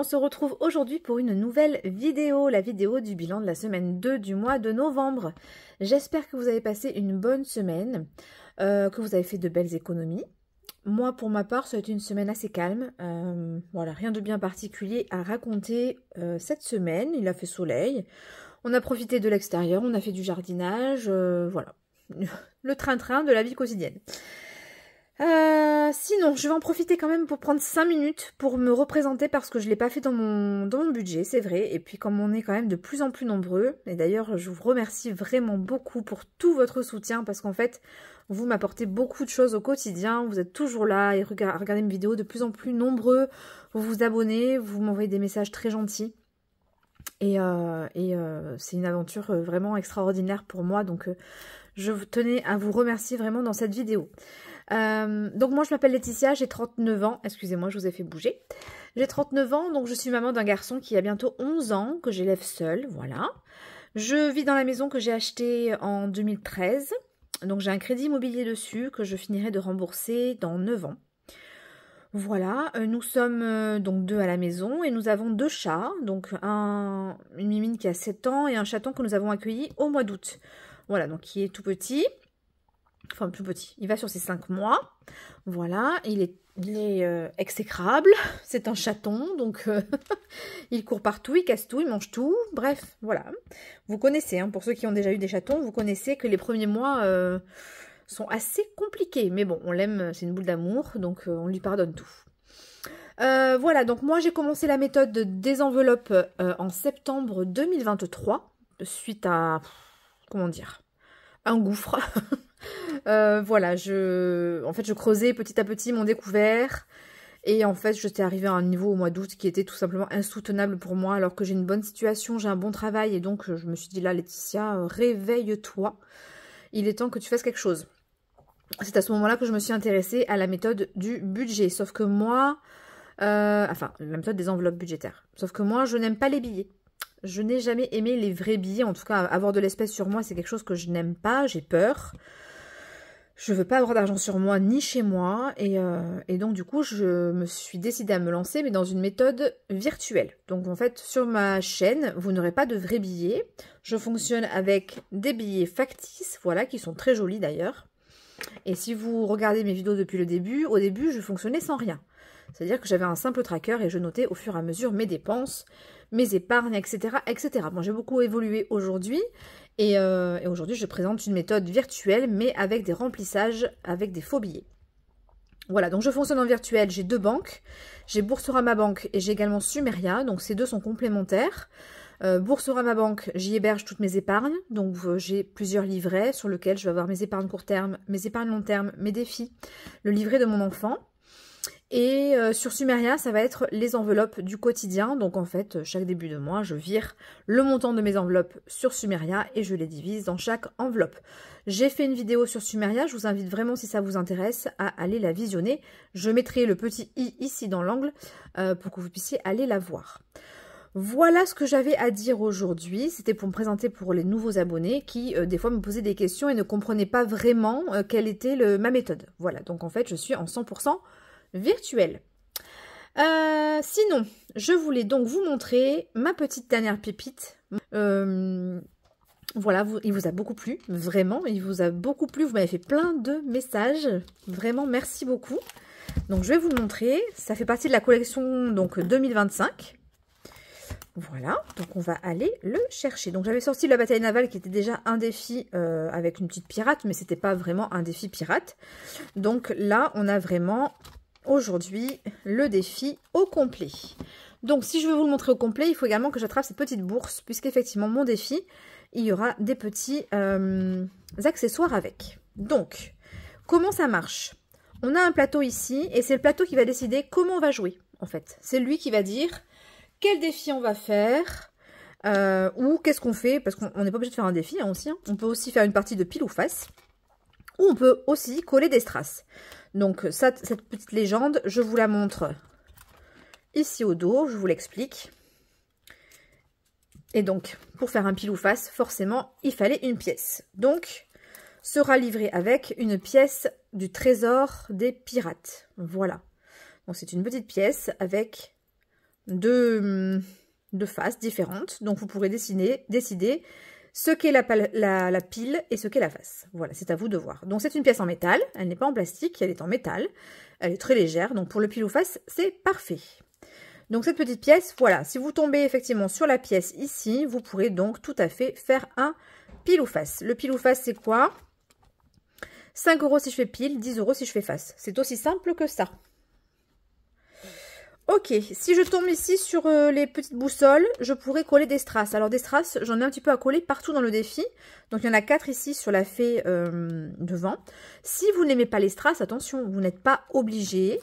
se retrouve aujourd'hui pour une nouvelle vidéo, la vidéo du bilan de la semaine 2 du mois de novembre. J'espère que vous avez passé une bonne semaine, que vous avez fait de belles économies. Moi, pour ma part, ça a été une semaine assez calme. Voilà, rien de bien particulier à raconter cette semaine. Il a fait soleil, on a profité de l'extérieur, on a fait du jardinage, voilà. Le train-train de la vie quotidienne. Sinon, je vais en profiter quand même pour prendre 5 minutes pour me représenter parce que je ne l'ai pas fait dans mon budget, c'est vrai. Et puis comme on est quand même de plus en plus nombreux, et d'ailleurs je vous remercie vraiment beaucoup pour tout votre soutien parce qu'en fait, vous m'apportez beaucoup de choses au quotidien, vous êtes toujours là et regardez mes vidéos de plus en plus nombreux, vous vous abonnez, vous m'envoyez des messages très gentils. Et c'est une aventure vraiment extraordinaire pour moi, donc je tenais à vous remercier vraiment dans cette vidéo. Donc moi je m'appelle Laetitia, j'ai 39 ans, excusez-moi je vous ai fait bouger. J'ai 39 ans, donc je suis maman d'un garçon qui a bientôt 11 ans, que j'élève seule, voilà. Je vis dans la maison que j'ai achetée en 2013, donc j'ai un crédit immobilier dessus que je finirai de rembourser dans 9 ans. Voilà, nous sommes donc 2 à la maison et nous avons 2 chats, donc une mimine qui a 7 ans et un chaton que nous avons accueilli au mois d'août. Voilà, donc qui est tout petit. Enfin, plus petit, il va sur ses 5 mois, voilà, il est exécrable, c'est un chaton, donc il court partout, il casse tout, il mange tout, bref, voilà. Vous connaissez, hein, pour ceux qui ont déjà eu des chatons, vous connaissez que les premiers mois sont assez compliqués, mais bon, on l'aime, c'est une boule d'amour, donc on lui pardonne tout. Voilà, donc moi j'ai commencé la méthode des enveloppes en septembre 2023, suite à, comment dire, un gouffre. Voilà, en fait je creusais petit à petit mon découvert et en fait j'étais arrivée à un niveau au mois d'août qui était tout simplement insoutenable pour moi alors que j'ai une bonne situation, j'ai un bon travail et donc je me suis dit là Laetitia, réveille-toi, il est temps que tu fasses quelque chose. C'est à ce moment-là que je me suis intéressée à la méthode du budget, sauf que moi, enfin la méthode des enveloppes budgétaires, sauf que moi je n'aime pas les billets. Je n'ai jamais aimé les vrais billets, en tout cas avoir de l'espèce sur moi c'est quelque chose que je n'aime pas, j'ai peur. Je veux pas avoir d'argent sur moi ni chez moi et donc du coup je me suis décidée à me lancer mais dans une méthode virtuelle. Donc en fait sur ma chaîne vous n'aurez pas de vrais billets. Je fonctionne avec des billets factices, voilà, qui sont très jolis d'ailleurs. Et si vous regardez mes vidéos depuis le début, au début je fonctionnais sans rien. C'est-à-dire que j'avais un simple tracker et je notais au fur et à mesure mes dépenses, mes épargnes, etc. etc. Bon, j'ai beaucoup évolué aujourd'hui et aujourd'hui je présente une méthode virtuelle mais avec des remplissages, avec des faux billets. Voilà, donc je fonctionne en virtuel, j'ai 2 banques, j'ai Boursorama Banque et j'ai également Sumeria, donc ces deux sont complémentaires. Boursorama Banque, j'y héberge toutes mes épargnes, donc j'ai plusieurs livrets sur lesquels je vais avoir mes épargnes court terme, mes épargnes long terme, mes défis, le livret de mon enfant. Et sur Sumeria, ça va être les enveloppes du quotidien. Donc en fait, chaque début de mois, je vire le montant de mes enveloppes sur Sumeria et je les divise dans chaque enveloppe. J'ai fait une vidéo sur Sumeria, je vous invite vraiment, si ça vous intéresse, à aller la visionner. Je mettrai le petit i ici dans l'angle pour que vous puissiez aller la voir. Voilà ce que j'avais à dire aujourd'hui. C'était pour me présenter pour les nouveaux abonnés qui, des fois, me posaient des questions et ne comprenaient pas vraiment quelle était ma méthode. Voilà, donc en fait, je suis en 100% virtuel. Sinon, je voulais donc vous montrer ma petite dernière pépite. Voilà, il vous a beaucoup plu, vraiment, il vous a beaucoup plu. Vous m'avez fait plein de messages, vraiment, merci beaucoup. Donc, je vais vous le montrer. Ça fait partie de la collection donc 2025. Voilà, donc on va aller le chercher. Donc j'avais sorti la bataille navale qui était déjà un défi avec une petite pirate, mais c'était pas vraiment un défi pirate. Donc là, on a vraiment aujourd'hui le défi au complet. Donc si je veux vous le montrer au complet, il faut également que j'attrape cette petite bourse, puisqu'effectivement mon défi, il y aura des petits accessoires avec. Donc, comment ça marche? On a un plateau ici, et c'est le plateau qui va décider comment on va jouer, en fait. C'est lui qui va dire quel défi on va faire, ou qu'est-ce qu'on fait, parce qu'on n'est pas obligé de faire un défi hein, aussi. Hein. On peut aussi faire une partie de pile ou face, ou on peut aussi coller des strass. Donc ça, cette petite légende, je vous la montre ici au dos, je vous l'explique. Et donc, pour faire un pile ou face, forcément, il fallait une pièce. Donc, sera livré avec une pièce du trésor des pirates. Voilà. Donc c'est une petite pièce avec de faces différentes. Donc, vous pourrez décider ce qu'est la pile et ce qu'est la face. Voilà, c'est à vous de voir. Donc, c'est une pièce en métal. Elle n'est pas en plastique, elle est en métal. Elle est très légère. Donc, pour le pile ou face, c'est parfait. Donc, cette petite pièce, voilà. Si vous tombez effectivement sur la pièce ici, vous pourrez donc tout à fait faire un pile ou face. Le pile ou face, c'est quoi? 5 € si je fais pile, 10 € si je fais face. C'est aussi simple que ça. Ok, si je tombe ici sur les petites boussoles, je pourrais coller des strass. Alors des strass, j'en ai un petit peu à coller partout dans le défi. Donc il y en a 4 ici sur la fée devant. Si vous n'aimez pas les strass, attention, vous n'êtes pas obligé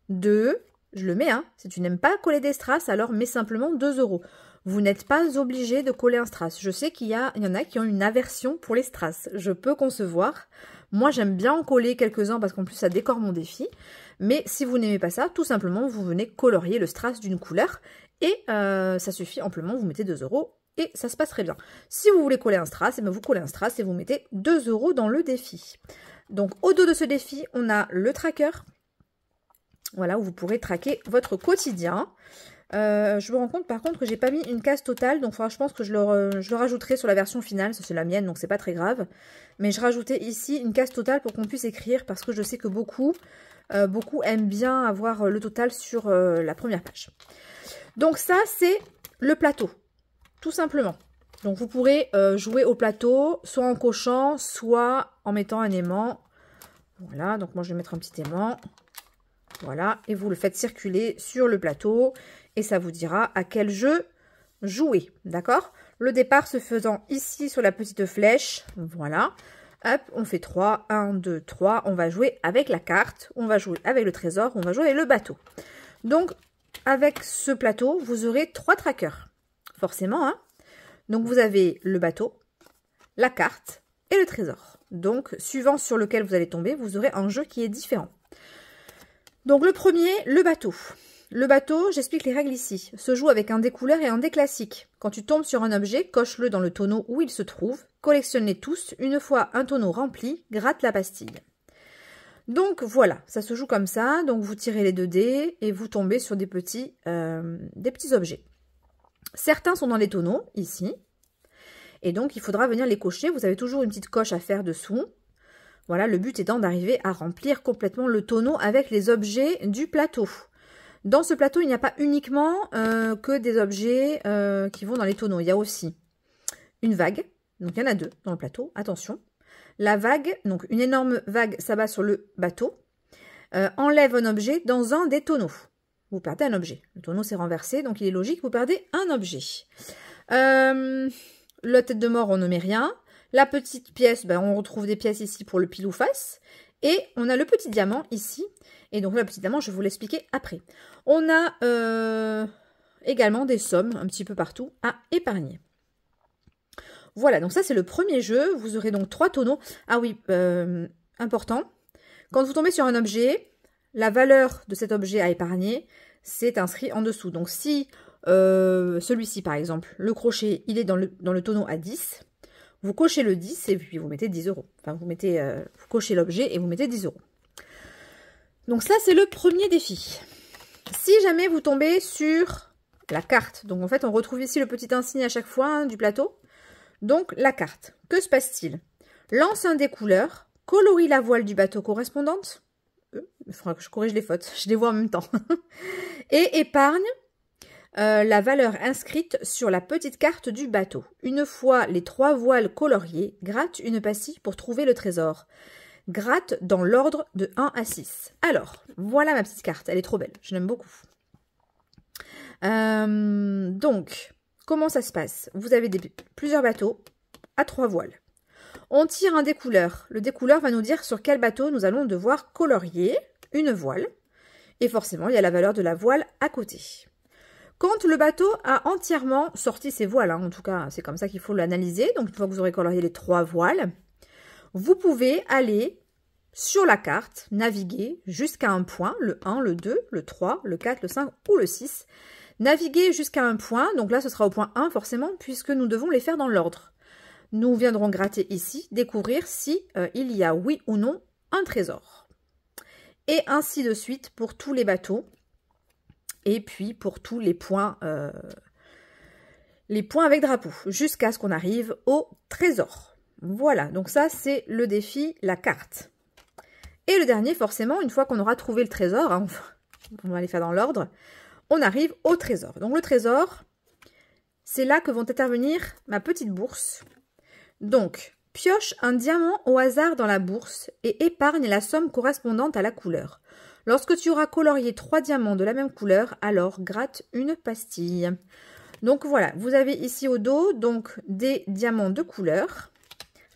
de... Je le mets, hein. Si tu n'aimes pas coller des strass, alors mets simplement 2 €. Vous n'êtes pas obligé de coller un strass. Je sais qu'il y en a qui ont une aversion pour les strass. Je peux concevoir. Moi, j'aime bien en coller quelques-uns parce qu'en plus, ça décore mon défi. Mais si vous n'aimez pas ça, tout simplement, vous venez colorier le strass d'une couleur. Et ça suffit amplement, vous mettez 2 € et ça se passe très bien. Si vous voulez coller un strass, et bien vous collez un strass et vous mettez 2 € dans le défi. Donc, au dos de ce défi, on a le tracker. Voilà, où vous pourrez traquer votre quotidien. Je me rends compte par contre que j'ai pas mis une case totale, donc je pense que je le rajouterai sur la version finale, ça c'est la mienne donc c'est pas très grave, mais je rajoutais ici une case totale pour qu'on puisse écrire parce que je sais que beaucoup aiment bien avoir le total sur la première page. Donc ça c'est le plateau, tout simplement. Donc vous pourrez jouer au plateau, soit en cochant, soit en mettant un aimant. Voilà, donc moi je vais mettre un petit aimant. Voilà, et vous le faites circuler sur le plateau et ça vous dira à quel jeu jouer, d'accord? Le départ se faisant ici sur la petite flèche, voilà. Hop, on fait 3, 1, 2, 3, on va jouer avec la carte, on va jouer avec le trésor, on va jouer avec le bateau. Donc, avec ce plateau, vous aurez 3 trackers, forcément, hein. Donc, vous avez le bateau, la carte et le trésor. Donc, suivant sur lequel vous allez tomber, vous aurez un jeu qui est différent. Donc le premier, le bateau. Le bateau, j'explique les règles ici, se joue avec un dé couleur et un dé classique. Quand tu tombes sur un objet, coche-le dans le tonneau où il se trouve, collectionne-les tous, une fois un tonneau rempli, gratte la pastille. Donc voilà, ça se joue comme ça, donc vous tirez les 2 dés et vous tombez sur des petits objets. Certains sont dans les tonneaux, ici, et donc il faudra venir les cocher, vous avez toujours une petite coche à faire dessous. Voilà, le but étant d'arriver à remplir complètement le tonneau avec les objets du plateau. Dans ce plateau, il n'y a pas uniquement que des objets qui vont dans les tonneaux. Il y a aussi une vague. Donc, il y en a 2 dans le plateau. Attention. La vague, donc une énorme vague s'abat sur le bateau. Enlève un objet dans un des tonneaux. Vous perdez un objet. Le tonneau s'est renversé, donc il est logique que vous perdez un objet. La tête de mort, on ne met rien. La petite pièce, ben, on retrouve des pièces ici pour le pile ou face. Et on a le petit diamant ici. Et donc le petit diamant, je vais vous l'expliquer après. On a également des sommes un petit peu partout à épargner. Voilà, donc ça c'est le premier jeu. Vous aurez donc 3 tonneaux. Ah oui, important. Quand vous tombez sur un objet, la valeur de cet objet à épargner, c'est inscrit en dessous. Donc si celui-ci par exemple, le crochet, il est dans le tonneau à 10, vous cochez le 10 et puis vous mettez 10 €. Enfin, vous cochez l'objet et vous mettez 10 €. Donc ça, c'est le premier défi. Si jamais vous tombez sur la carte, donc en fait, on retrouve ici le petit insigne à chaque fois hein, du plateau. Donc, la carte. Que se passe-t-il? Lance un des couleurs, colorie la voile du bateau correspondante. Il faudra que je corrige les fautes, je les vois en même temps. Et épargne la valeur inscrite sur la petite carte du bateau. Une fois les 3 voiles coloriées, gratte une pastille pour trouver le trésor. Gratte dans l'ordre de 1 à 6. Alors, voilà ma petite carte. Elle est trop belle. Je l'aime beaucoup. Donc, comment ça se passe? Vous avez plusieurs bateaux à 3 voiles. On tire un découleur. Le découleur va nous dire sur quel bateau nous allons devoir colorier une voile. Et forcément, il y a la valeur de la voile à côté. Quand le bateau a entièrement sorti ses voiles, hein, en tout cas, c'est comme ça qu'il faut l'analyser. Donc, une fois que vous aurez colorié les 3 voiles, vous pouvez aller sur la carte, naviguer jusqu'à un point, le 1, le 2, le 3, le 4, le 5 ou le 6. Naviguer jusqu'à un point, donc là ce sera au point 1 forcément, puisque nous devons les faire dans l'ordre. Nous viendrons gratter ici, découvrir si il y a oui ou non un trésor. Et ainsi de suite pour tous les bateaux. Et puis pour tous les points avec drapeau, jusqu'à ce qu'on arrive au trésor. Voilà, donc ça c'est le défi, la carte. Et le dernier, forcément, une fois qu'on aura trouvé le trésor, hein, on va les faire dans l'ordre, on arrive au trésor. Donc le trésor, c'est là que vont intervenir ma petite bourse. Donc, pioche un diamant au hasard dans la bourse et épargne la somme correspondante à la couleur. Lorsque tu auras colorié 3 diamants de la même couleur, alors gratte une pastille. Donc voilà, vous avez ici au dos donc des diamants de couleur.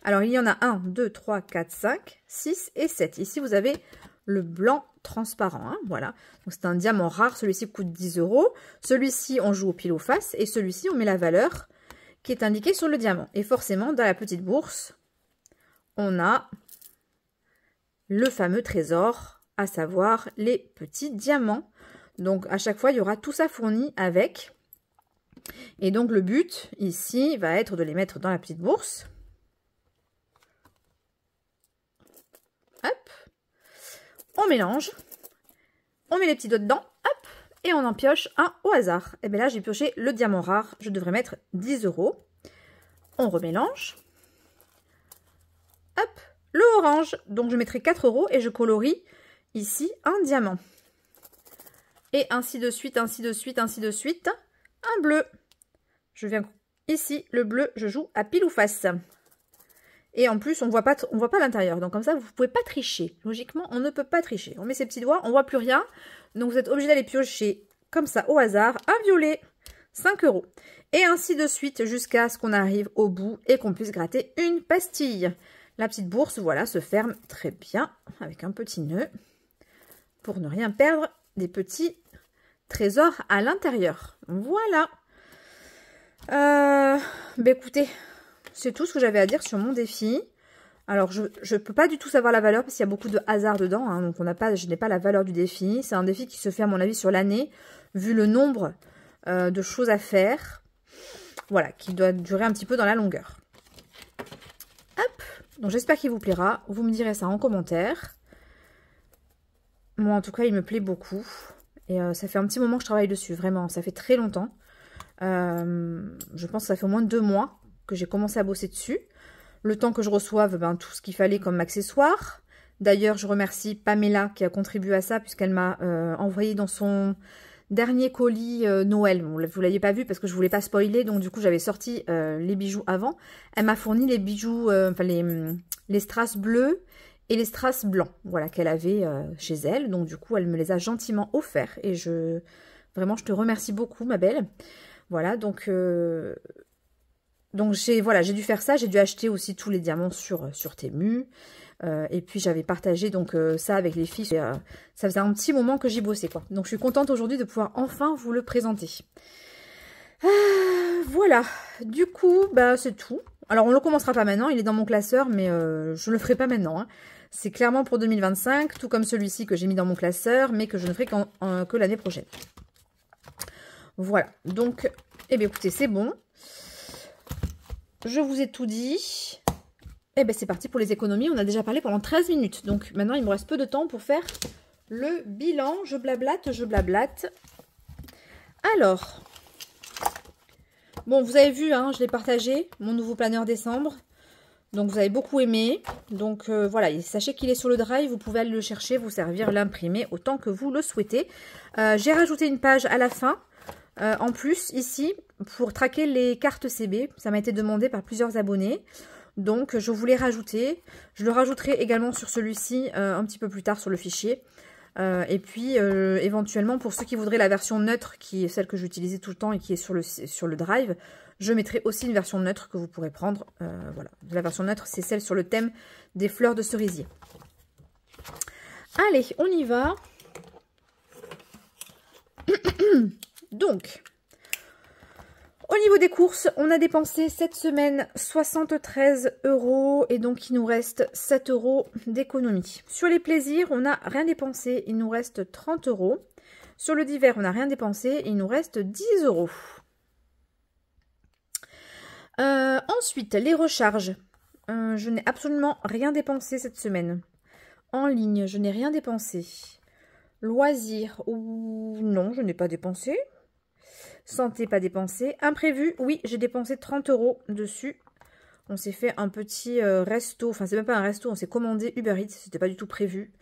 Alors il y en a 1, 2, 3, 4, 5, 6 et 7. Ici vous avez le blanc transparent, hein, voilà. Donc c'est un diamant rare, celui-ci coûte 10 €. Celui-ci on joue au pile ou face et celui-ci on met la valeur qui est indiquée sur le diamant. Et forcément dans la petite bourse, on a le fameux trésor, à savoir les petits diamants. Donc à chaque fois il y aura tout ça fourni avec. Et donc le but ici va être de les mettre dans la petite bourse. Hop, on mélange, on met les petits doigts dedans, hop, et on en pioche un au hasard. Et bien là j'ai pioché le diamant rare, je devrais mettre 10 €. On remélange. Hop, le orange, donc je mettrai 4 € et je colorie ici un diamant. Et ainsi de suite, ainsi de suite, ainsi de suite. Un bleu. Je viens ici, le bleu, je joue à pile ou face. Et en plus, on voit pas l'intérieur. Donc comme ça, vous ne pouvez pas tricher. Logiquement, on ne peut pas tricher. On met ses petits doigts, on ne voit plus rien. Donc vous êtes obligé d'aller piocher comme ça au hasard. Un violet, 5 €. Et ainsi de suite jusqu'à ce qu'on arrive au bout et qu'on puisse gratter une pastille. La petite bourse, voilà, se ferme très bien avec un petit nœud pour ne rien perdre des petits trésors à l'intérieur. Voilà. Ben écoutez, c'est tout ce que j'avais à dire sur mon défi. Alors, je ne peux pas du tout savoir la valeur parce qu'il y a beaucoup de hasard dedans. Hein, donc, je n'ai pas la valeur du défi. C'est un défi qui se fait, à mon avis, sur l'année, vu le nombre de choses à faire. Voilà, qui doit durer un petit peu dans la longueur. Hop. Donc, j'espère qu'il vous plaira. Vous me direz ça en commentaire. Moi, en tout cas, il me plaît beaucoup. Et ça fait un petit moment que je travaille dessus, vraiment. Ça fait très longtemps. Je pense que ça fait au moins 2 mois que j'ai commencé à bosser dessus. Le temps que je reçoive tout ce qu'il fallait comme accessoires. D'ailleurs, je remercie Pamela qui a contribué à ça puisqu'elle m'a envoyé dans son dernier colis Noël. Bon, vous ne l'aviez pas vu parce que je ne voulais pas spoiler, donc du coup j'avais sorti les bijoux avant. Elle m'a fourni les bijoux, les strass bleus et les strass blancs, voilà, qu'elle avait chez elle. Donc du coup, elle me les a gentiment offerts et vraiment, je te remercie beaucoup, ma belle. Voilà, donc j'ai dû faire ça. J'ai dû acheter aussi tous les diamants sur Temu. Et puis j'avais partagé donc ça avec les filles. Ça faisait un petit moment que j'y bossais, quoi. Donc je suis contente aujourd'hui de pouvoir enfin vous le présenter. Voilà, du coup, c'est tout. Alors on ne le commencera pas maintenant, il est dans mon classeur, mais je ne le ferai pas maintenant. Hein. C'est clairement pour 2025, tout comme celui-ci que j'ai mis dans mon classeur, mais que je ne ferai que l'année prochaine. Voilà, donc, eh bien écoutez, c'est bon. Je vous ai tout dit. Eh bien c'est parti pour les économies. On a déjà parlé pendant 13 minutes. Donc maintenant, il me reste peu de temps pour faire le bilan. Je blablate, je blablate. Alors, bon, vous avez vu, hein, je l'ai partagé, mon nouveau planeur décembre. Donc vous avez beaucoup aimé. Donc voilà, sachez qu'il est sur le drive. Vous pouvez aller le chercher, vous servir, l'imprimer autant que vous le souhaitez. J'ai rajouté une page à la fin. En plus, ici, pour traquer les cartes CB, ça m'a été demandé par plusieurs abonnés. Donc, je voulais rajouter. Je le rajouterai également sur celui-ci un petit peu plus tard sur le fichier. Et puis, éventuellement, pour ceux qui voudraient la version neutre, qui est celle que j'utilisais tout le temps et qui est sur le drive, je mettrai aussi une version neutre que vous pourrez prendre. Voilà. La version neutre, c'est celle sur le thème des fleurs de cerisier. Allez, on y va. Donc, au niveau des courses, on a dépensé cette semaine 73 € et donc il nous reste 7 € d'économie. Sur les plaisirs, on n'a rien dépensé, il nous reste 30 €. Sur le divers, on n'a rien dépensé, il nous reste 10 €. Ensuite, les recharges. Je n'ai absolument rien dépensé cette semaine. En ligne, je n'ai rien dépensé. Loisirs, ou non, je n'ai pas dépensé. Santé, pas dépensé. Imprévu, oui, j'ai dépensé 30 € dessus. On s'est fait un petit resto, enfin c'est même pas un resto, on s'est commandé Uber Eats, c'était pas du tout prévu.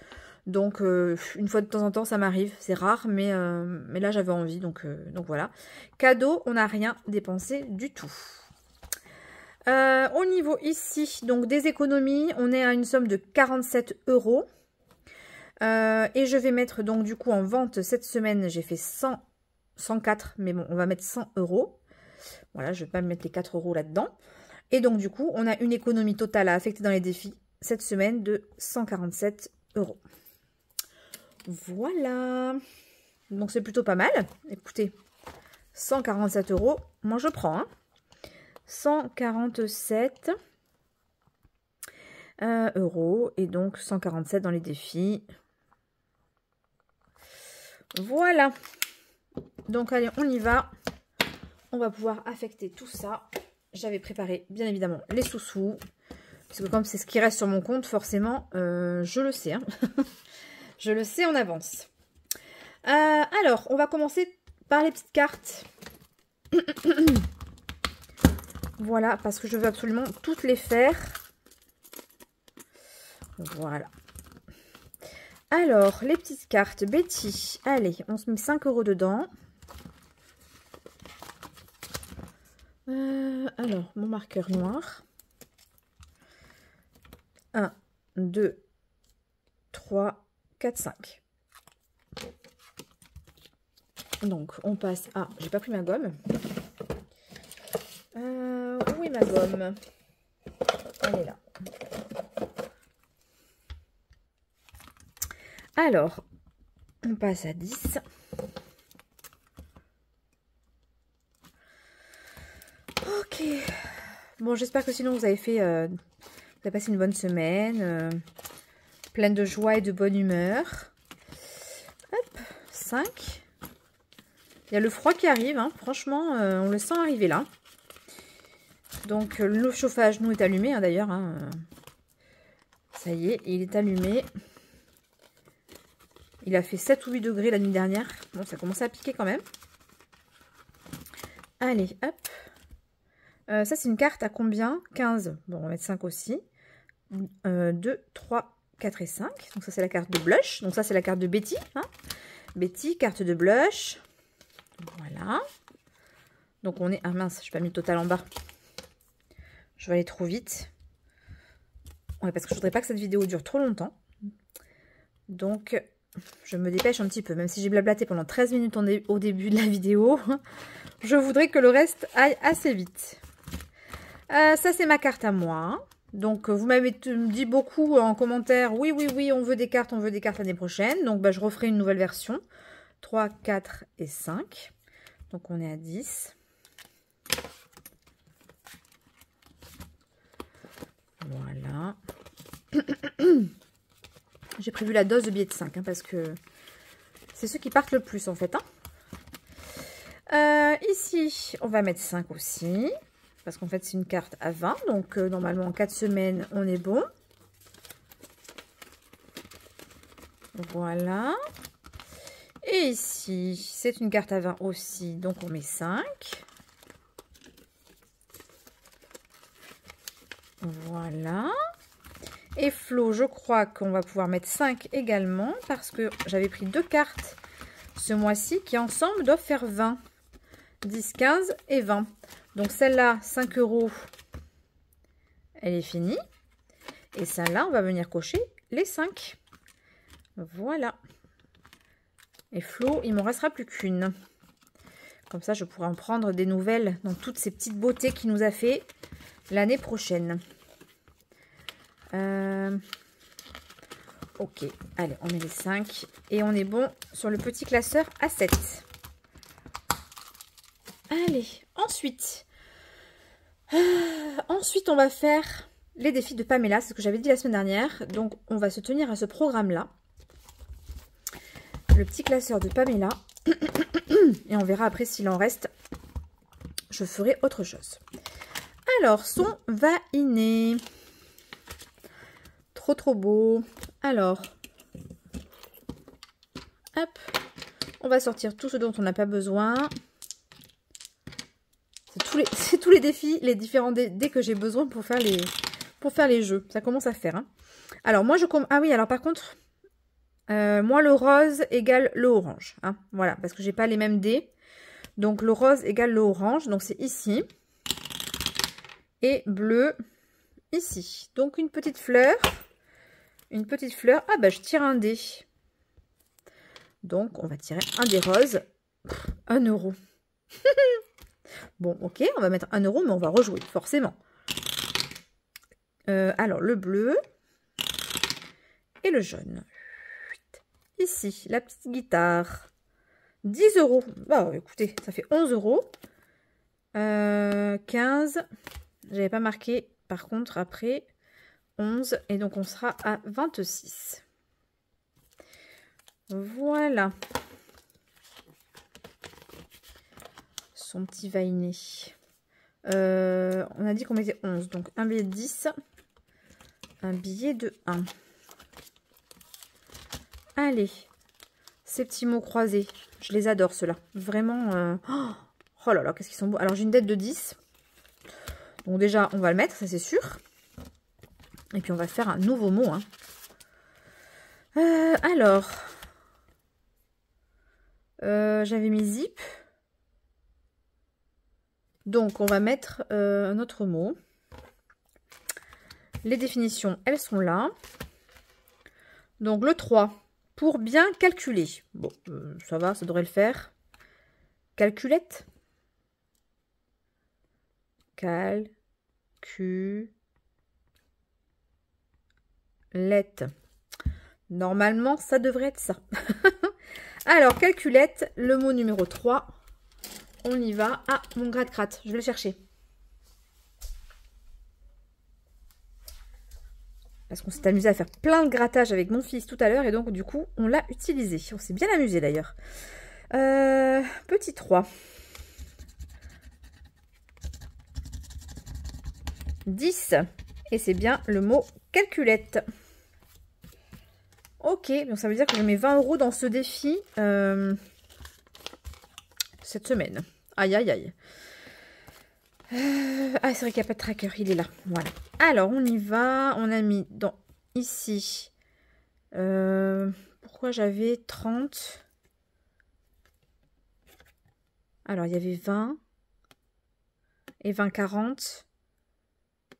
Donc une fois de temps en temps ça m'arrive, c'est rare, mais là j'avais envie, donc voilà. Cadeau, on n'a rien dépensé du tout. Au niveau ici, donc des économies, on est à une somme de 47 €. Et je vais mettre donc du coup en vente cette semaine, j'ai fait 104, mais bon, on va mettre 100 €. Voilà, je vais pas mettre les 4 € là-dedans. Et donc du coup, on a une économie totale à affecter dans les défis cette semaine de 147 €. Voilà. Donc c'est plutôt pas mal. Écoutez, 147 €, moi je prends. Hein. 147 € et donc 147 dans les défis. Voilà. Donc allez, on y va. On va pouvoir affecter tout ça. J'avais préparé bien évidemment les sous-sous. Parce que comme c'est ce qui reste sur mon compte, forcément, je le sais. Hein. Je le sais en avance. Alors, on va commencer par les petites cartes. Voilà, parce que je veux absolument toutes les faire. Voilà. Alors, les petites cartes. Betty, allez, on se met 5 € dedans. Alors, mon marqueur noir. 1, 2, 3, 4, 5. Donc, on passe à... J'ai pas pris ma gomme. Où est ma gomme? Elle est là. Alors, on passe à 10. Ok. Bon, j'espère que sinon vous avez fait... vous avez passé une bonne semaine. Pleine de joie et de bonne humeur. Hop, 5. Il y a le froid qui arrive. Hein. Franchement, on le sent arriver là. Donc, le chauffage, nous, est allumé, hein, d'ailleurs. Hein. Ça y est, il est allumé. Il a fait 7 ou 8 degrés la nuit dernière. Bon, ça commence à piquer quand même. Allez, hop. Ça, c'est une carte à combien? 15. Bon, on va mettre 5 aussi. 2, 3, 4 et 5. Donc, ça, c'est la carte de blush. Donc, ça, c'est la carte de Betty. Hein. Betty, carte de blush. Voilà. Donc, on est... Ah mince, je n'ai pas mis le total en bas. Je vais aller trop vite. Ouais, parce que je voudrais pas que cette vidéo dure trop longtemps. Donc, je me dépêche un petit peu. Même si j'ai blablaté pendant 13 minutes au début de la vidéo, je voudrais que le reste aille assez vite. Ça, c'est ma carte à moi. Donc, vous m'avez dit beaucoup en commentaire, oui, oui, oui, on veut des cartes l'année prochaine. Donc, bah, je referai une nouvelle version. 3, 4 et 5. Donc, on est à 10. Voilà. J'ai prévu la dose de billets de 5, hein, parce que c'est ceux qui partent le plus, en fait. Hein. Ici, on va mettre 5 aussi. Parce qu'en fait, c'est une carte à 20. Donc, normalement, en 4 semaines, on est bon. Voilà. Et ici, c'est une carte à 20 aussi. Donc, on met 5. Voilà. Et Flo, je crois qu'on va pouvoir mettre 5 également. Parce que j'avais pris 2 cartes ce mois-ci qui, ensemble, doivent faire 20. 10, 15 et 20. Donc, celle-là, 5 €, elle est finie. Et celle-là, on va venir cocher les 5. Voilà. Et Flo, il ne m'en restera plus qu'une. Comme ça, je pourrai en prendre des nouvelles dans toutes ces petites beautés qu'il nous a fait l'année prochaine. Ok, allez, on met les 5. Et on est bon sur le petit classeur à 7. Allez, ensuite, on va faire les défis de Pamela. C'est ce que j'avais dit la semaine dernière. Donc, on va se tenir à ce programme-là. Le petit classeur de Pamela. Et on verra après s'il en reste. Je ferai autre chose. Alors, son vainé. Trop, trop beau. Alors, Hop. On va sortir tout ce dont on n'a pas besoin. C'est tous les défis, les différents dés que j'ai besoin pour faire les jeux. Ça commence à faire. Hein. Alors, moi, ah oui, alors par contre, moi, le rose égale le orange. Hein. Voilà, parce que j'ai pas les mêmes dés. Donc, le rose égale le orange. Donc, c'est ici. Et bleu, ici. Donc, une petite fleur. Une petite fleur. Ah, bah, je tire un dé. Donc, on va tirer un dé rose. 1 euro. Bon, ok, on va mettre 1 euro, mais on va rejouer, forcément. Alors, le bleu et le jaune. Ici, la petite guitare. 10 euros. Bah, écoutez, ça fait 11 euros. 15. J'avais pas marqué, par contre, après 11. Et donc, on sera à 26. Voilà. Son petit vainé. On a dit qu'on mettait 11. Donc, un billet de 10. Un billet de 1. Allez. Ces petits mots croisés. Je les adore, ceux-là. Vraiment. Oh là là, qu'est-ce qu'ils sont beaux. Alors, j'ai une dette de 10. Donc, déjà, on va le mettre, ça c'est sûr. Et puis, on va faire un nouveau mot. Hein. Alors. J'avais mis zip. Donc, on va mettre un autre mot. Les définitions, elles sont là. Donc, le 3. Pour bien calculer. Bon, ça va, ça devrait le faire. Calculette. Calculette. Normalement, ça devrait être ça. Alors, calculette, le mot numéro 3. On y va. Ah, mon gratte-cratte, je vais le chercher. Parce qu'on s'est amusé à faire plein de grattages avec mon fils tout à l'heure. Et donc, du coup, on l'a utilisé. On s'est bien amusé d'ailleurs. Petit 3. 10. Et c'est bien le mot calculette. Ok, donc ça veut dire que je mets 20 euros dans ce défi cette semaine. Aïe, aïe, aïe. Ah, c'est vrai qu'il n'y a pas de tracker, il est là. Voilà. Alors, on y va. On a mis dans ici. Pourquoi j'avais 30? Alors, il y avait 20 et 20, 40.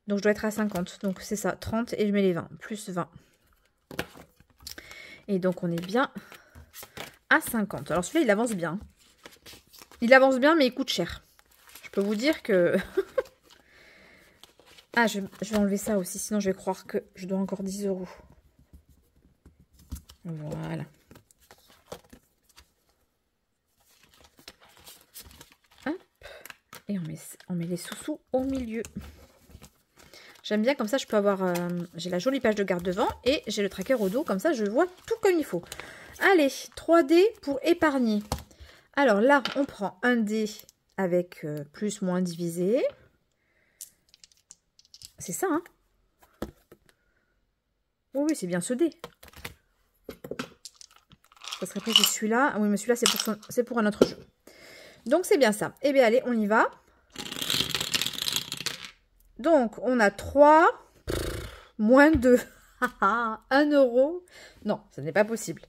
Donc, je dois être à 50. Donc, c'est ça, 30 et je mets les 20, plus 20. Et donc, on est bien à 50. Alors, celui-là, il avance bien. Il avance bien, mais il coûte cher. Je peux vous dire que... Ah, je vais enlever ça aussi, sinon je vais croire que je dois encore 10 euros. Voilà. Hop. Et on met les sous-sous au milieu. J'aime bien, comme ça je peux avoir... j'ai la jolie page de garde devant et j'ai le tracker au dos, comme ça je vois tout comme il faut. Allez, 3D pour épargner. Alors là, on prend un dé avec plus, moins divisé. C'est ça, hein? Oh oui, c'est bien ce dé. Parce qu'après, j'ai celui-là. Ah oui, mais celui-là, c'est pour un autre jeu. Donc, c'est bien ça. Eh bien, allez, on y va. Donc, on a 3, moins 2. 1 euro. Non, ce n'est pas possible.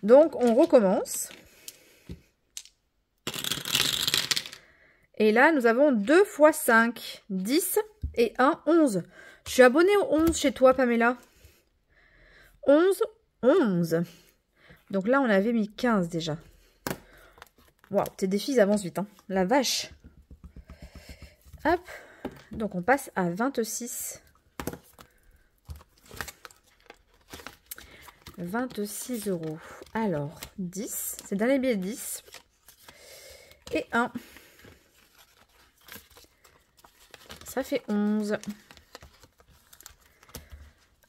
Donc, on recommence. Et là, nous avons 2 x 5, 10 et 1, 11. Je suis abonnée au 11 chez toi, Pamela. 11, 11. Donc là, on avait mis 15 déjà. Waouh, tes défis, ils avancent vite. Hein. La vache. Hop. Donc, on passe à 26. 26 euros. Alors, 10. C'est dans les billets 10. Et 1. Ça fait 11.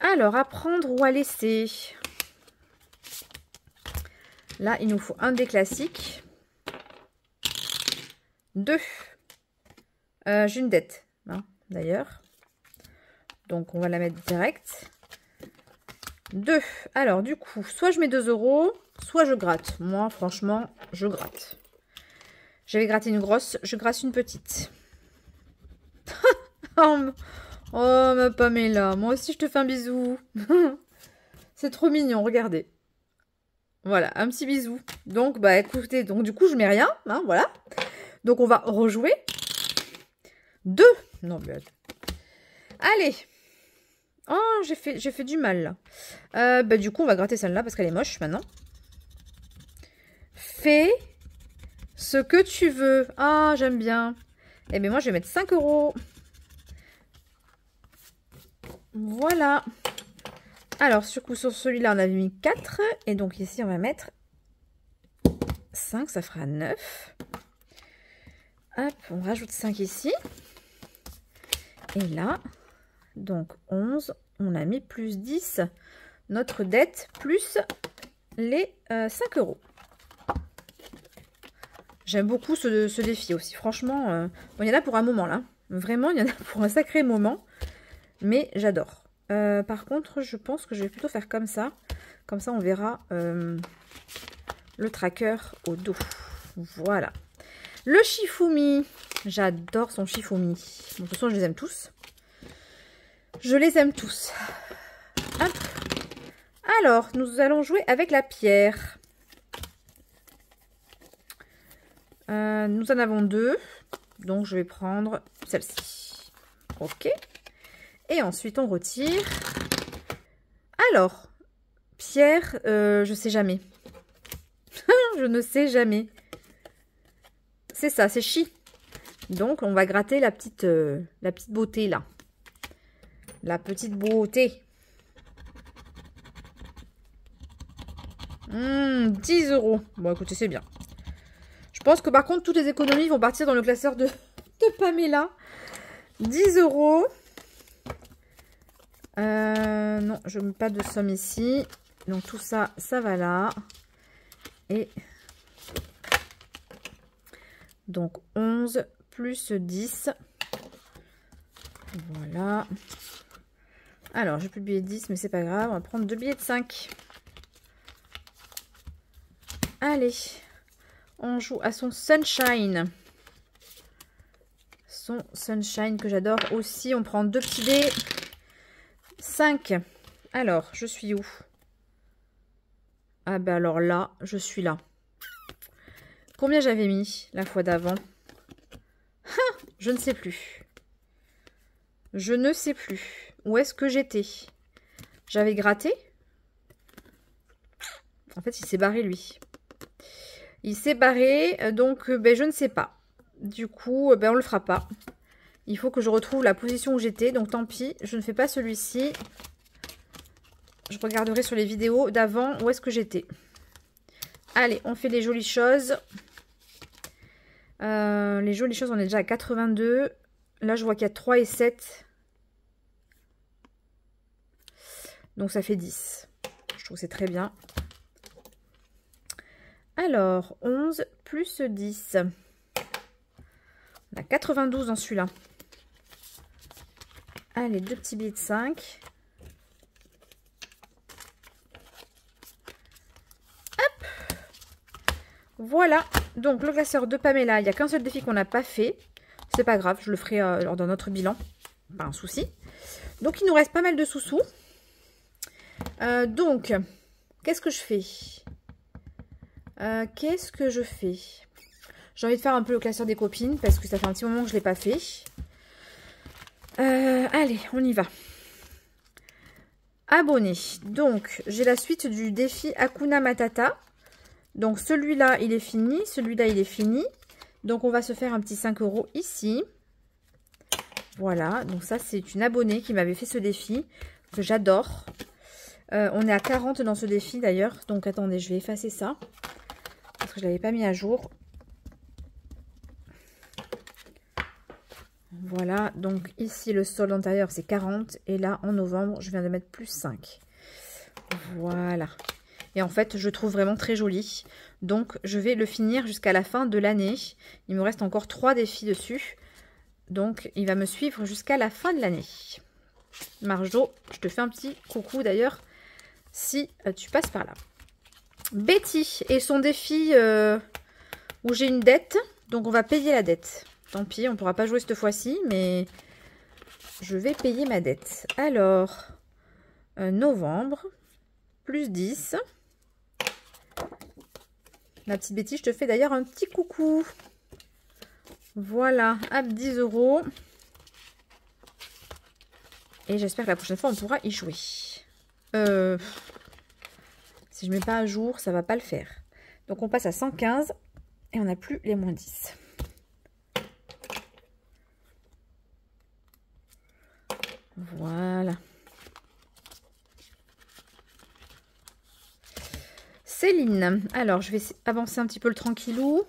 Alors, à prendre ou à laisser. Là, il nous faut un dé classique. 2. J'ai une dette, hein, d'ailleurs. Donc, on va la mettre direct. 2. Alors, du coup, soit je mets 2 €, soit je gratte. Moi, franchement, je gratte. J'avais gratté une grosse, je gratte une petite. Oh, ma Pamela, moi aussi je te fais un bisou. C'est trop mignon, regardez. Voilà, un petit bisou. Donc, bah écoutez, donc du coup, je mets rien, hein, voilà. Donc, on va rejouer. 2. Non, mais... Allez. Oh, j'ai fait du mal, là. Bah, du coup, on va gratter celle-là parce qu'elle est moche, maintenant. Fais ce que tu veux. Ah, j'aime bien. Eh bien, moi, je vais mettre 5 €. Voilà. Alors, sur celui-là, on avait mis 4. Et donc, ici, on va mettre 5. Ça fera 9. Hop, on rajoute 5 ici. Et là, donc 11. On a mis plus 10. Notre dette, plus les 5 €. J'aime beaucoup ce défi aussi. Franchement, bon, il y en a pour un moment, là. Vraiment, il y en a pour un sacré moment. Mais j'adore. Par contre, je pense que je vais plutôt faire comme ça. Comme ça, on verra le tracker au dos. Voilà. Le Shifumi. J'adore son Shifumi. Bon, de toute façon, je les aime tous. Je les aime tous. Hop. Alors, nous allons jouer avec la pierre. Nous en avons 2. Donc, je vais prendre celle-ci. Ok. Et ensuite, on retire. Alors, pierre, je sais jamais. Je ne sais jamais. C'est ça, c'est chi. Donc, on va gratter la petite beauté, là. La petite beauté. 10 €. Bon, écoutez, c'est bien. Je pense que, par contre, toutes les économies vont partir dans le classeur de Pamela. 10 €. Non, je ne mets pas de somme ici. Donc, tout ça, ça va là. Et donc, 11 plus 10. Voilà. Alors, j'ai plus de billets de 10, mais c'est pas grave. On va prendre 2 billets de 5. Allez. On joue à son Sunshine. Son Sunshine que j'adore aussi. On prend 2 petits dés. 5. Alors, je suis où? Ah ben alors là, je suis là. Combien j'avais mis la fois d'avant? Je ne sais plus. Je ne sais plus. Où est-ce que j'étais? J'avais gratté. En fait, il s'est barré, lui. Il s'est barré, donc ben, je ne sais pas. Du coup, ben, on le fera pas. Il faut que je retrouve la position où j'étais. Donc, tant pis, je ne fais pas celui-ci. Je regarderai sur les vidéos d'avant où est-ce que j'étais. Allez, on fait les jolies choses. Les jolies choses, on est déjà à 82. Là, je vois qu'il y a 3 et 7. Donc, ça fait 10. Je trouve que c'est très bien. Alors, 11 plus 10. On a 92 dans celui-là. Allez, 2 petits billets de 5. Hop. Voilà. Donc, le classeur de Pamela, il n'y a qu'un seul défi qu'on n'a pas fait. C'est pas grave, je le ferai dans notre bilan. Pas un souci. Donc, il nous reste pas mal de sous-sous. Donc, qu'est-ce que je fais? Qu'est-ce que je fais? J'ai envie de faire un peu le classeur des copines parce que ça fait un petit moment que je ne l'ai pas fait. Allez, on y va. Abonnés. Donc, j'ai la suite du défi Hakuna Matata. Donc, celui-là, il est fini. Celui-là, il est fini. Donc, on va se faire un petit 5 € ici. Voilà. Donc, ça, c'est une abonnée qui m'avait fait ce défi que j'adore. On est à 40 dans ce défi, d'ailleurs. Donc, attendez, je vais effacer ça. Parce que je ne l'avais pas mis à jour. Voilà, donc ici le solde antérieur c'est 40 et là en novembre je viens de mettre plus 5. Voilà. Et en fait je trouve vraiment très joli. Donc je vais le finir jusqu'à la fin de l'année. Il me reste encore 3 défis dessus. Donc il va me suivre jusqu'à la fin de l'année. Marjo, je te fais un petit coucou d'ailleurs. si tu passes par là. Betty et son défi où j'ai une dette. Donc on va payer la dette. Tant pis, on ne pourra pas jouer cette fois-ci, mais je vais payer ma dette. Alors, novembre, plus 10. Ma petite Betty, je te fais d'ailleurs un petit coucou. Voilà, hop, 10 €. Et j'espère que la prochaine fois, on pourra y jouer. Si je ne mets pas à jour, ça ne va pas le faire. Donc, on passe à 115 et on n'a plus les moins 10. Voilà. Céline. Alors, je vais avancer un petit peu le tranquillou.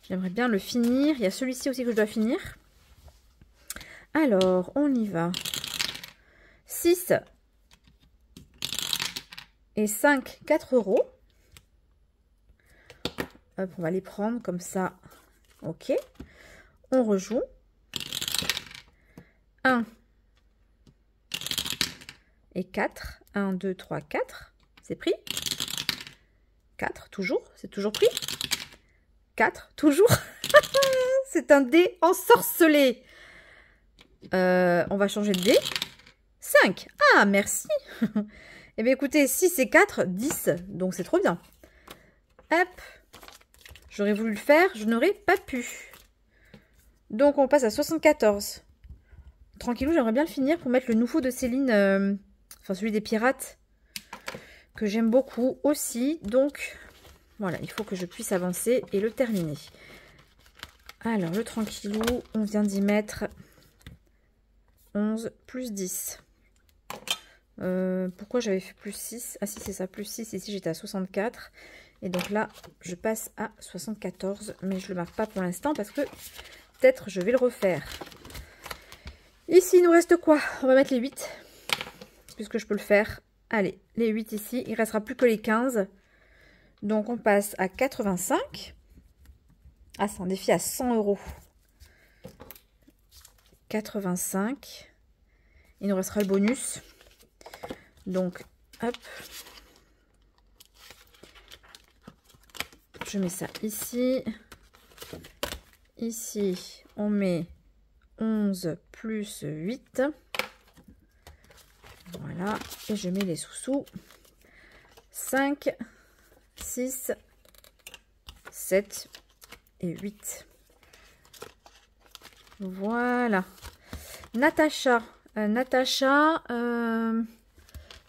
J'aimerais bien le finir. Il y a celui-ci aussi que je dois finir. Alors, on y va. 6 et 5, 4 €. Hop, on va les prendre comme ça. Ok. On rejoue. 1 et 4. 1, 2, 3, 4. C'est pris. 4, toujours. C'est toujours pris. 4, toujours. C'est un dé ensorcelé. On va changer de dé. 5. Ah, merci. Eh bien, écoutez, 6 et 4, 10. Donc, c'est trop bien. Hop. J'aurais voulu le faire, je n'aurais pas pu. Donc, on passe à 74. Tranquillou, j'aimerais bien le finir pour mettre le nouveau de Céline. Enfin, celui des pirates. Que j'aime beaucoup aussi. Donc, voilà, il faut que je puisse avancer et le terminer. Alors, le tranquillou, on vient d'y mettre 11 plus 10. Pourquoi j'avais fait plus 6? Ah si, c'est ça, plus 6. Ici, j'étais à 64. Et donc là, je passe à 74. Mais je ne le marque pas pour l'instant parce que peut-être je vais le refaire. Ici, il nous reste quoi? On va mettre les 8. Puisque je peux le faire. Allez, les 8 ici. Il ne restera plus que les 15. Donc, on passe à 85. Ah, c'est un défi à 100 €. 85. Il nous restera le bonus. Donc, hop. Je mets ça ici. Ici, on met 11 plus 8. Voilà. Et je mets les sous-sous. 5, 6, 7 et 8. Voilà. Natacha. Natacha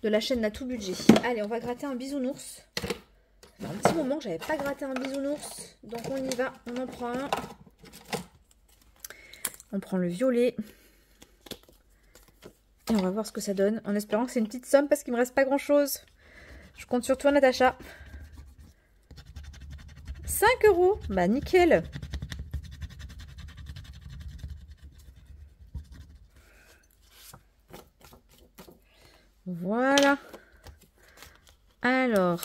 de la chaîne Natou Budget. Allez, on va gratter un bisounours. Ça fait un petit moment que j'avais pas gratté un bisounours. Donc on y va, on en prend un. On prend le violet. Et on va voir ce que ça donne. En espérant que c'est une petite somme parce qu'il me reste pas grand chose. Je compte sur toi, Natacha. 5 €. Bah nickel. Voilà. Alors,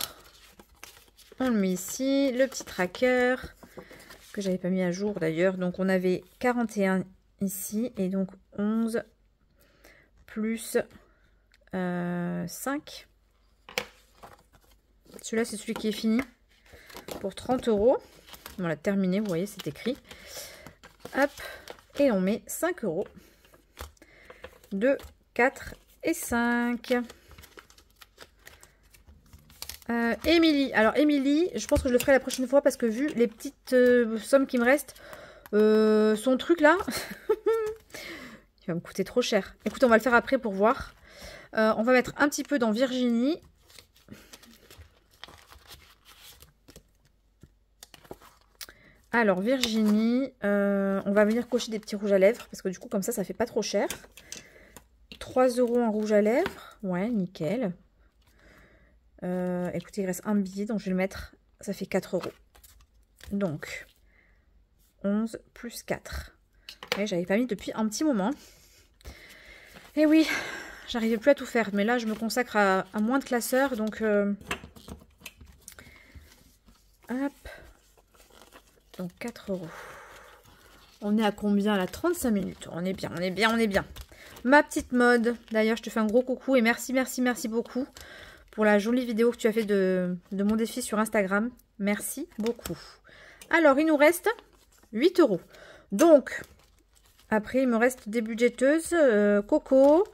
on le met ici. Le petit tracker que j'avais pas mis à jour d'ailleurs. Donc, on avait 41 ici. Et donc, 11 plus 5. Celui-là, c'est celui qui est fini. Pour 30 €. Voilà, terminé. Vous voyez, c'est écrit. Hop. Et on met 5 €. 2, 4 et 5. Émilie. Alors, Émilie, je pense que je le ferai la prochaine fois parce que vu les petites sommes qui me restent, son truc là, il va me coûter trop cher. Écoute, on va le faire après pour voir. On va mettre un petit peu dans Virginie. Alors, Virginie, on va venir cocher des petits rouges à lèvres parce que du coup, comme ça fait pas trop cher. 3 € en rouge à lèvres. Ouais, nickel. Écoutez, il reste un billet, donc je vais le mettre. Ça fait 4 €. Donc, 11 plus 4. Ouais, j'avais pas mis depuis un petit moment. Et oui, j'arrivais plus à tout faire. Mais là, je me consacre à moins de classeurs. Donc, hop. Donc, 4 €. On est à combien là? 35 minutes. On est bien. Ma petite mode. D'ailleurs, je te fais un gros coucou et merci beaucoup pour la jolie vidéo que tu as fait de mon défi sur Instagram. Merci beaucoup. Alors, il nous reste 8 €. Donc, après, il me reste des budgeteuses, Coco,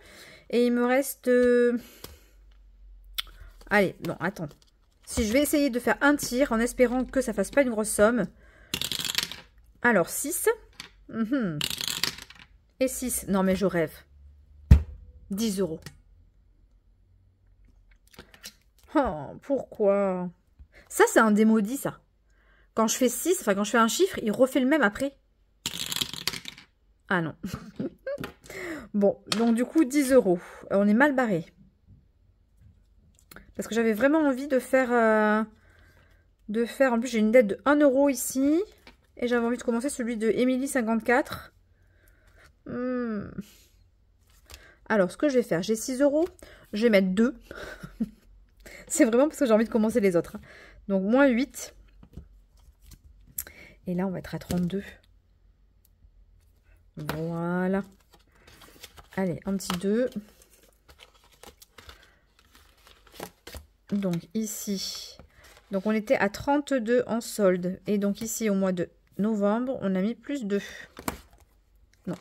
et il me reste... Allez, non, attends. Si je vais essayer de faire un tir en espérant que ça fasse pas une grosse somme. Alors, 6. Et 6. Non, mais je rêve. 10 €. Oh, pourquoi? Ça, c'est un démaudit, ça. Quand je fais 6, enfin, quand je fais un chiffre, il refait le même après. Ah non. Bon, donc du coup, 10 €. On est mal barré. Parce que j'avais vraiment envie de faire... En plus, j'ai une dette de 1 € ici. Et j'avais envie de commencer celui de Émilie 54. Alors, ce que je vais faire, j'ai 6 €. Je vais mettre 2. C'est vraiment parce que j'ai envie de commencer les autres. Donc, moins 8. Et là, on va être à 32. Voilà. Allez, un petit 2. Donc, ici. Donc, on était à 32 en solde. Et donc, ici, au mois de novembre, on a mis plus 2. Non.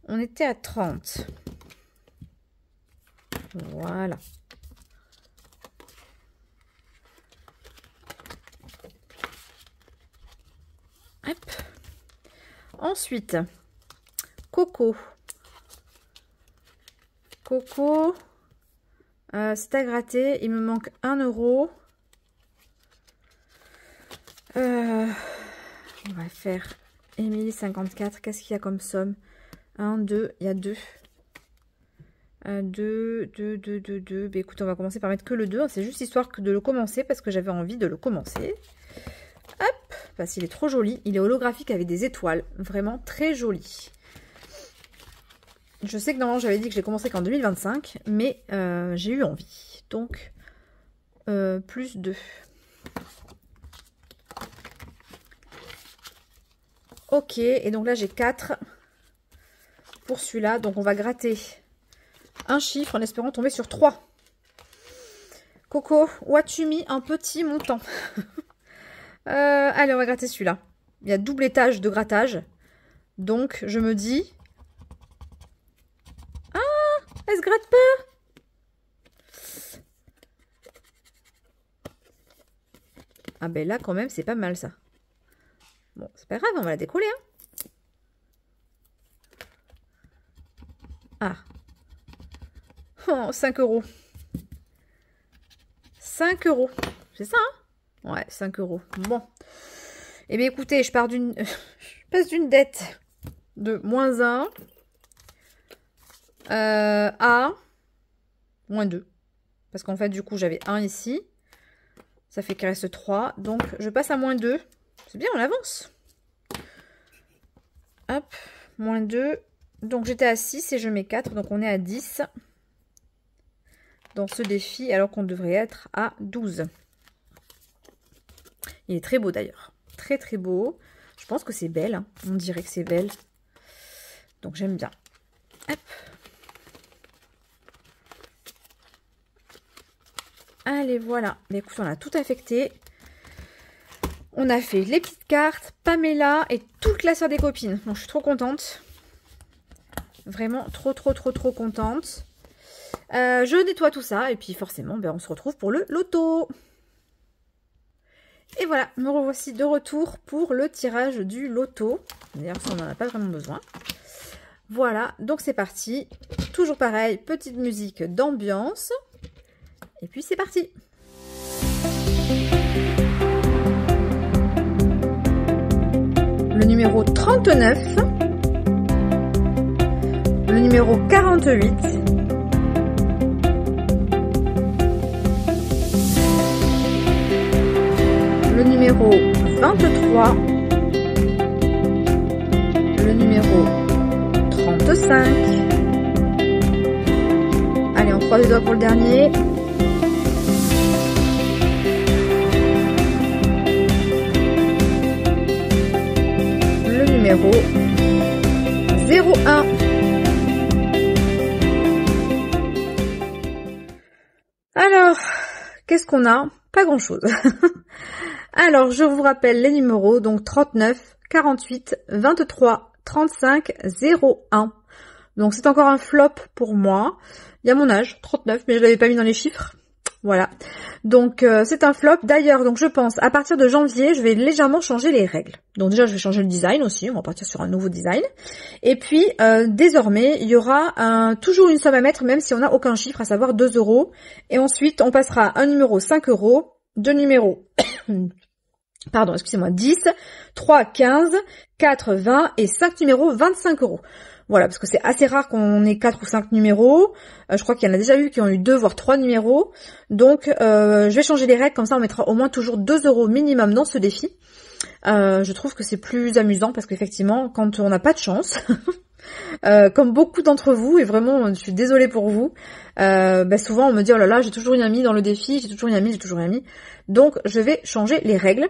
On était à 30. Voilà. Hop. Ensuite, Coco. Coco, c'est à gratter. Il me manque 1 €. On va faire Émilie 54. Qu'est-ce qu'il y a comme somme? 1, 2, il y a 2. 2. Bah, écoute, on va commencer par mettre que le 2. C'est juste histoire de le commencer parce que j'avais envie de le commencer. Hop, parce qu'il est trop joli. Il est holographique avec des étoiles. Vraiment très joli. Je sais que normalement j'avais dit que j'ai commencé qu'en 2025, mais j'ai eu envie. Donc, plus 2. Ok, et donc là j'ai 4 pour celui-là. Donc on va gratter un chiffre en espérant tomber sur 3. Coco, où as-tu mis un petit montant? Allez, on va gratter celui-là. Il y a double étage de grattage. Donc je me dis... Ah, elle se gratte pas. Ah ben là quand même c'est pas mal ça. Bon, c'est pas grave, on va la décoller. Hein. Ah. Oh, 5 €. 5 €. C'est ça, hein? Ouais, 5 €. Bon. Eh bien, écoutez, je passe d'une dette de moins 1 à moins 2. Parce qu'en fait, du coup, j'avais 1 ici. Ça fait qu'il reste 3. Donc, je passe à moins 2. C'est bien, on avance. Hop, moins 2. Donc, j'étais à 6 et je mets 4. Donc, on est à 10 dans ce défi, alors qu'on devrait être à 12. Il est très beau d'ailleurs. Très, très beau. Je pense que c'est belle. Hein. On dirait que c'est belle. Donc, j'aime bien. Hop. Allez, voilà. Mais écoute, on a tout affecté. On a fait les petites cartes, Pamela et tout le classeur des copines. Donc, je suis trop contente. Vraiment trop contente. Je nettoie tout ça. Et puis, forcément, ben, on se retrouve pour le loto. Et voilà, me revoici de retour pour le tirage du loto. D'ailleurs, ça, on n'en a pas vraiment besoin. Voilà, donc c'est parti. Toujours pareil, petite musique d'ambiance. Et puis, c'est parti. Le numéro 39, le numéro 48, le numéro 23, le numéro 35. Allez, on croise les doigts pour le dernier. Numéro 01. qu'on a? Pas grand-chose. Alors, je vous rappelle les numéros, donc 39, 48, 23, 35, 01. Donc, c'est encore un flop pour moi. Il y a mon âge, 39, mais je l'avais pas mis dans les chiffres. Voilà. Donc, c'est un flop. D'ailleurs, donc je pense, à partir de janvier, je vais légèrement changer les règles. Donc déjà, je vais changer le design aussi. On va partir sur un nouveau design. Et puis, désormais, il y aura toujours une somme à mettre, même si on n'a aucun chiffre, à savoir 2 €. Et ensuite, on passera à un numéro 5 €, deux numéros, pardon, excusez-moi, 10, 3, 15, 4, 20 et 5 numéros, 25 €. Voilà, parce que c'est assez rare qu'on ait 4 ou 5 numéros. Je crois qu'il y en a déjà eu qui ont eu 2 voire 3 numéros. Donc, je vais changer les règles, comme ça on mettra au moins toujours 2 € minimum dans ce défi. Je trouve que c'est plus amusant parce qu'effectivement, quand on n'a pas de chance, comme beaucoup d'entre vous, et vraiment, je suis désolée pour vous, souvent on me dit, oh là là, j'ai toujours rien mis dans le défi, j'ai toujours rien mis. Donc, je vais changer les règles.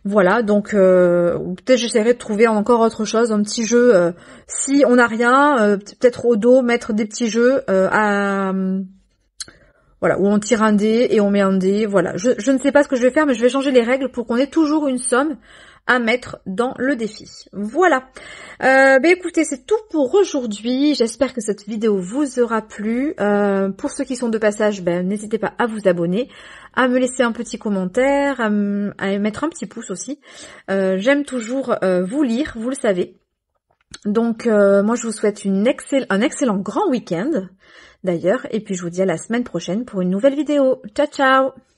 Voilà, donc peut-être j'essaierai de trouver encore autre chose, un petit jeu, si on n'a rien, peut-être au dos, mettre des petits jeux voilà, où on tire un dé et on met un dé, voilà. Je ne sais pas ce que je vais faire, mais je vais changer les règles pour qu'on ait toujours une somme à mettre dans le défi. Voilà. Écoutez, c'est tout pour aujourd'hui. J'espère que cette vidéo vous aura plu. Pour ceux qui sont de passage, n'hésitez pas à vous abonner, à me laisser un petit commentaire, à mettre un petit pouce aussi. J'aime toujours vous lire, vous le savez. Donc, moi, je vous souhaite un excellent grand week-end, d'ailleurs. Et puis, je vous dis à la semaine prochaine pour une nouvelle vidéo. Ciao, ciao!